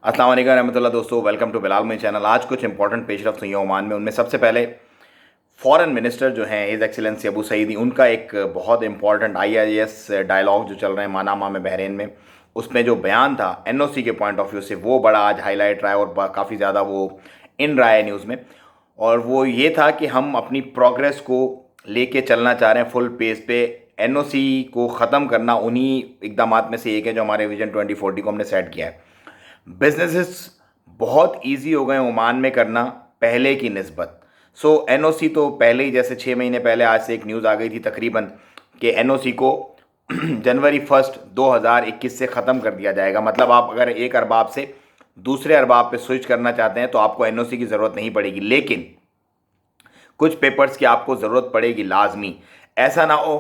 अस्सलाम वालेकुम रहमतुल्लाह। दोस्तों, welcome to Bilal my channel. आज कुछ इंपॉर्टेंट पेशरफ्त हुई हैं ओमान में। उनमें सबसे पहले फॉरेन मिनिस्टर जो हैं हिज एक्सीलेंसी अबू सईदी, उनका एक बहुत इंपॉर्टेंट आईआईएस डायलॉग जो चल रहे हैं मानामा में, बहरीन में, उसमें जो बयान था एनओसी के पॉइंट ऑफ व्यू से, वो बड़ा आज हाईलाइट रहा है और काफ़ी ज़्यादा वो इन रहा है न्यूज़ में। और वो ये था कि हम अपनी प्रोग्रेस को लेके चलना चाह रहे हैं फुल पेस पे। एनओसी को ख़त्म करना उन्हीं इकदाम में से एक है जो हमारे विजन 2040 को हमने सेट किया है। बिजनेसेस बहुत इजी हो गए ओमान में करना पहले की निस्बत। सो एनओसी तो पहले ही, जैसे 6 महीने पहले आज से एक न्यूज़ आ गई थी तकरीबन कि एनओसी को जनवरी 1 2021 से ख़त्म कर दिया जाएगा। मतलब आप अगर एक अरबाब से दूसरे अरबाब पे स्विच करना चाहते हैं तो आपको एनओसी की ज़रूरत नहीं पड़ेगी, लेकिन कुछ पेपर्स की आपको ज़रूरत पड़ेगी लाजमी। ऐसा ना हो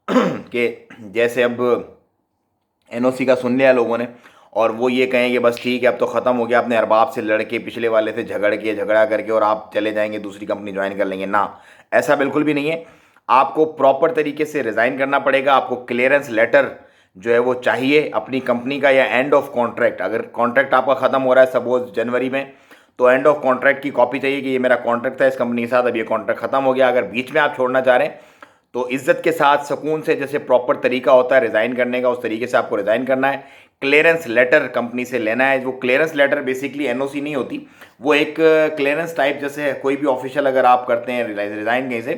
कि जैसे अब एनओसी का सुन लिया लोगों ने और वो ये कहें कि बस ठीक है अब तो ख़त्म हो गया, अपने अरबाब से लड़के पिछले वाले से झगड़ा करके और आप चले जाएंगे दूसरी कंपनी ज्वाइन कर लेंगे ना। ऐसा बिल्कुल भी नहीं है। आपको प्रॉपर तरीके से रिज़ाइन करना पड़ेगा। आपको क्लियरेंस लेटर जो है वो चाहिए अपनी कंपनी का, या एंड ऑफ कॉन्ट्रैक्ट। अगर कॉन्ट्रैक्ट आपका ख़त्म हो रहा है सपोज जनवरी में, तो एंड ऑफ कॉन्ट्रैक्ट की कॉपी चाहिए कि ये मेरा कॉन्ट्रैक्ट था इस कंपनी के साथ, अब ये कॉन्ट्रैक्ट ख़त्म हो गया। अगर बीच में आप छोड़ना चाह रहे हैं तो इज्जत के साथ सुकून से, जैसे प्रॉपर तरीका होता है रिज़ाइन करने का, उस तरीके से आपको रिज़ाइन करना है। क्लियरेंस लेटर कंपनी से लेना है। वो क्लियरेंस लेटर बेसिकली एनओसी नहीं होती, वो एक क्लियरेंस टाइप, जैसे कोई भी ऑफिशियल अगर आप करते हैं रिज़ाइन कहीं से,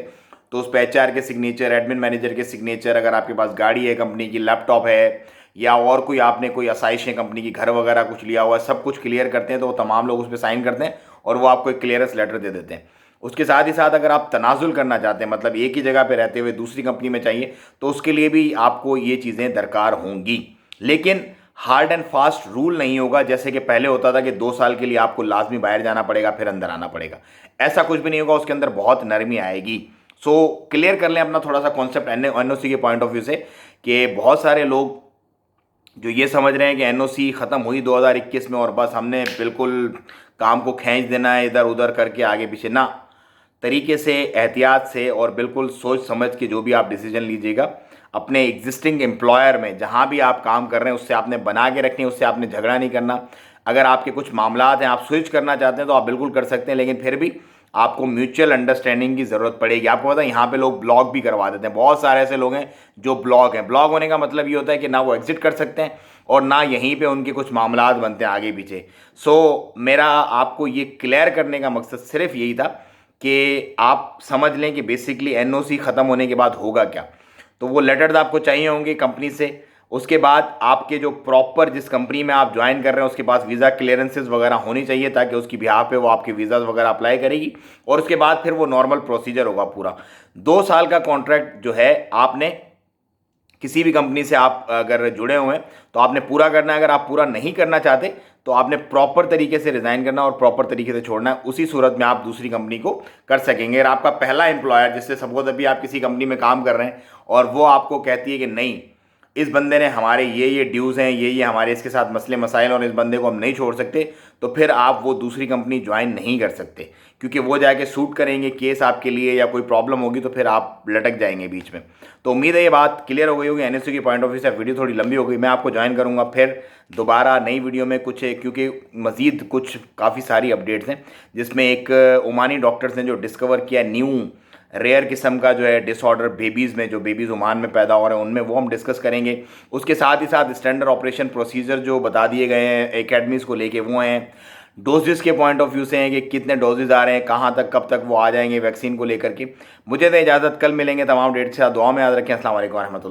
तो उस पर एचआर के सिग्नेचर, एडमिन मैनेजर के सिग्नेचर, अगर आपके पास गाड़ी है कंपनी की, लैपटॉप है, या और कोई आपने कोई आसाइशें कंपनी की, घर वगैरह कुछ लिया हुआ है, सब कुछ क्लियर करते हैं तो वो तमाम लोग उस पर साइन करते हैं और वो आपको एक क्लियरेंस लेटर दे देते हैं। उसके साथ ही साथ अगर आप तनाजुल करना चाहते हैं, मतलब एक ही जगह पे रहते हुए दूसरी कंपनी में चाहिए, तो उसके लिए भी आपको ये चीज़ें दरकार होंगी। लेकिन हार्ड एंड फास्ट रूल नहीं होगा जैसे कि पहले होता था कि 2 साल के लिए आपको लाजमी बाहर जाना पड़ेगा फिर अंदर आना पड़ेगा। ऐसा कुछ भी नहीं होगा, उसके अंदर बहुत नरमी आएगी। सो क्लियर कर लें अपना थोड़ा सा कॉन्सेप्ट एनओसी के पॉइंट ऑफ व्यू से, कि बहुत सारे लोग जो ये समझ रहे हैं कि एनओसी ख़त्म हुई 2021 में और बस हमने बिल्कुल काम को खींच देना है इधर उधर करके आगे पीछे ना। तरीके से, एहतियात से और बिल्कुल सोच समझ के जो भी आप डिसीजन लीजिएगा, अपने एग्जिस्टिंग एम्प्लॉयर में जहाँ भी आप काम कर रहे हैं उससे आपने बना के रखनी है, उससे आपने झगड़ा नहीं करना। अगर आपके कुछ मामलात हैं, आप स्विच करना चाहते हैं तो आप बिल्कुल कर सकते हैं, लेकिन फिर भी आपको म्यूचुअल अंडरस्टैंडिंग की ज़रूरत पड़ेगी। आपको पता है यहाँ पे लोग ब्लॉक भी करवा देते हैं। बहुत सारे ऐसे लोग हैं जो ब्लॉक हैं। ब्लॉक होने का मतलब ये होता है कि ना वो एग्जिट कर सकते हैं और ना यहीं पे उनके कुछ मामलात बनते हैं आगे पीछे। सो मेरा आपको ये क्लियर करने का मकसद सिर्फ यही था कि आप समझ लें कि बेसिकली एनओसी ख़त्म होने के बाद होगा क्या। तो वो लेटर्स आपको चाहिए होंगे कंपनी से। उसके बाद आपके जो प्रॉपर जिस कंपनी में आप ज्वाइन कर रहे हैं उसके पास वीज़ा क्लियरेंसेस वगैरह होनी चाहिए, ताकि उसकी बिहाफ पे वो आपके वीज़ाज वगैरह अप्लाई करेगी और उसके बाद फिर वो नॉर्मल प्रोसीजर होगा पूरा। 2 साल का कॉन्ट्रैक्ट जो है आपने किसी भी कंपनी से आप अगर जुड़े हुए हैं तो आपने पूरा करना है। अगर आप पूरा नहीं करना चाहते तो आपने प्रॉपर तरीके से रिज़ाइन करना और प्रॉपर तरीके से छोड़ना है। उसी सूरत में आप दूसरी कंपनी को कर सकेंगे। अगर आपका पहला एम्प्लॉयर, जिससे सपोज अभी आप किसी कंपनी में काम कर रहे हैं और वो आपको कहती है कि नहीं, इस बंदे ने हमारे ये ड्यूज़ हैं, ये हमारे इसके साथ मसले मसाइल और इस बंदे को हम नहीं छोड़ सकते, तो फिर आप वो दूसरी कंपनी ज्वाइन नहीं कर सकते, क्योंकि वो जाके सूट करेंगे केस आपके लिए, या कोई प्रॉब्लम होगी तो फिर आप लटक जाएंगे बीच में। तो उम्मीद है ये बात क्लियर हो गई होगी एनएससी के पॉइंट ऑफ व्यू से। वीडियो थोड़ी लंबी हो गई, मैं आपको ज्वाइन करूँगा फिर दोबारा नई वीडियो में कुछ, क्योंकि मज़ीद कुछ काफ़ी सारी अपडेट्स हैं, जिसमें एक ओमानी डॉक्टर्स ने जो डिस्कवर किया न्यू रेयर किस्म का जो है डिसऑर्डर बेबीज़ में, जो बेबीज़ ओमान में पैदा हो रहे हैं उनमें, वो हम डिस्कस करेंगे। उसके साथ ही साथ स्टैंडर्ड ऑपरेशन प्रोसीजर जो बता दिए गए हैं एकेडमीज़ को लेके, वो हैं। डोजेस के पॉइंट ऑफ व्यू से हैं कि कितने डोजेज आ रहे हैं, कहाँ तक, कब तक वो आ जाएंगे वैक्सीन को लेकर के। मुझे तो इजाज़त, कल मिलेंगे तमाम डेट से। दुआ में याद रखें। अस्सलाम वालेकुम रहमतुल्लाह।